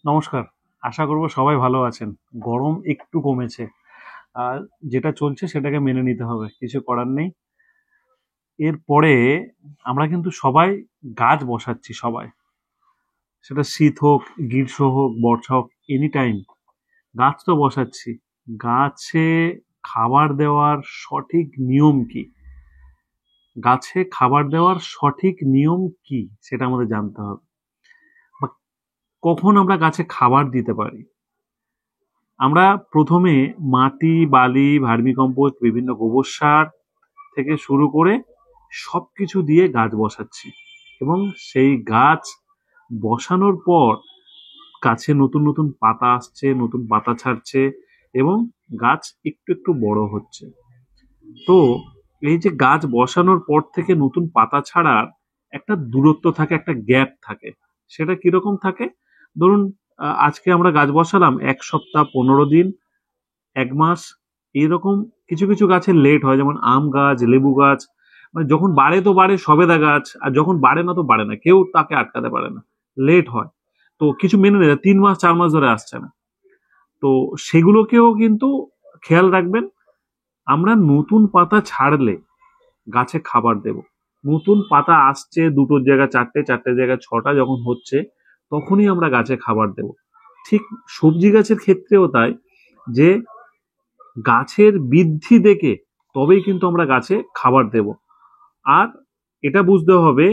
নমস্কার। আশা করব সবাই ভালো আছেন। গরম একটু কমেছে। আর যেটা চলছে সেটাকে মেনে নিতে হবে। কিছু করার নেই। এরপরে আমরা কিন্তু সবাই গাছ বসাচ্ছি সবাই। সেটা শীত হোক, গ্রীষ্ম হোক, বর্ষা হোক, এনি টাইম গাছ তো বসাচ্ছি। গাছে খাবার দেওয়ার সঠিক নিয়ম কি? গাছে খাবার দেওয়ার সঠিক নিয়ম কি? সেটা আমাদের জানতে হবে। বা কখন আমরা গাছে খাবার দিতে পারি? আমরা প্রথমে মাটি, বালি, ভার্মিকম্পোস্ট, বিভিন্ন গোবর সার থেকে শুরু করে সবকিছু দিয়ে গাছ বসাচ্ছি এবং সেই গাছ বসানোর পর গাছে নতুন নতুন পাতা আসছে, নতুন পাতা ছাড়ছে এবং গাছ একটু একটু বড় হচ্ছে। তো এই যে গাছ বসানোর পর থেকে নতুন পাতা ছাড়ার একটা দূরত্ব থাকে, একটা গ্যাপ থাকে। সেটা কিরকম থাকে? ধরুন আজকে আমরা গাছ বসালাম, 1 সপ্তাহ, 15 দিন, 1 মাস, এরকম কিছু কিছু গাছের লেট হয়, যেমন আম গাছ, লেবু গাছ। মানে যখন বাড়ে তো বাড়ে সবেদা গাছ, আর যখন বাড়ে না তো বাড়ে না, কেউ তাকে আটকাতে পারে না, লেট হয়। তো কিছু মেনে নেয় 3 মাস 4 মাস ধরে আসছে না। তো সেগুলোকেও কিন্তু খেয়াল রাখবেন। আমরা নতুন পাতা ছাড়লে গাছে খাবার দেব। নতুন পাতা আসছে, দুটোর জায়গায় চারটে, চারটের জায়গায় ছটা যখন হচ্ছে, তখনই আমরা গাছে খাবার দেব। ঠিক সবজি গাছের ক্ষেত্রেও তাই, যে গাছের বৃদ্ধি দেখে তবেই কিন্তু আমরা গাছে খাবার দেব। আর এটা বুঝতে হবে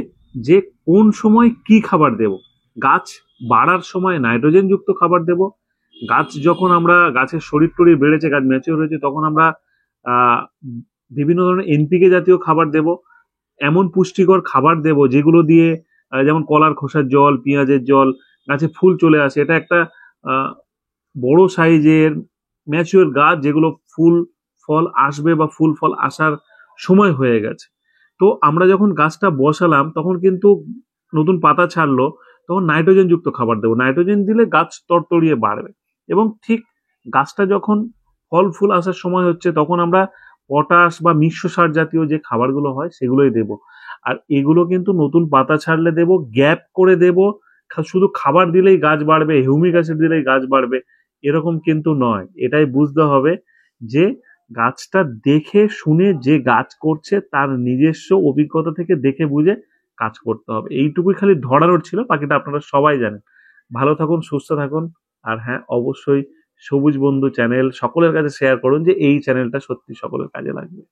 যে কোন সময় কি খাবার দেব। গাছ বাড়ার সময় নাইট্রোজেন যুক্ত খাবার দেব। গাছ যখন আমরা গাছের শরীর টরীর বেড়েছে, গাছ ম্যাচিওর হয়েছে, তখন আমরা আহ বিভিন্ন ধরনের এনপিকে জাতীয় খাবার দেব। এমন পুষ্টিকর খাবার দেব যেগুলো দিয়ে যেমন কলার খোসার জল, পেঁয়াজের জল, গাছে ফুল চলে আসে। এটা একটা আহ বড় সাইজের ম্যাচিওর গাছ, যেগুলো ফুল ফল আসবে বা ফুল ফল আসার সময় হয়ে গেছে। তো আমরা যখন গাছটা বসালাম তখন কিন্তু নতুন পাতা ছাড়লো, তখন নাইট্রোজেন যুক্ত খাবার দেবো। নাইট্রোজেন দিলে গাছ তরতরিয়ে বাড়বে। এবং ঠিক গাছটা যখন ফল ফুল আসার সময় হচ্ছে, তখন আমরা পটাশ বা মিশ্র সার জাতীয় যে খাবারগুলো হয় সেগুলোই দেব। আর এগুলো কিন্তু নতুন পাতা ছাড়লে দেব, গ্যাপ করে দেব। শুধু খাবার দিলেই গাছ বাড়বে, হিউমিক অ্যাসিড দিলেই গাছ বাড়বে, এরকম কিন্তু নয়। এটাই বুঝতে হবে যে গাছটা দেখে শুনে যে গাছ করছে তার নিজস্ব অভিজ্ঞতা থেকে দেখে বুঝে কাজ করতে হবে। এইটুকুই খালি ধরানোর ছিল, বাকিটা আপনারা সবাই জানেন। ভালো থাকুন, সুস্থ থাকুন। আর হ্যাঁ, অবশ্যই সবুজ বন্ধু চ্যানেল সকলের কাছে শেয়ার করুন, যে এই চ্যানেলটা সত্যি সকলের কাজে লাগবে।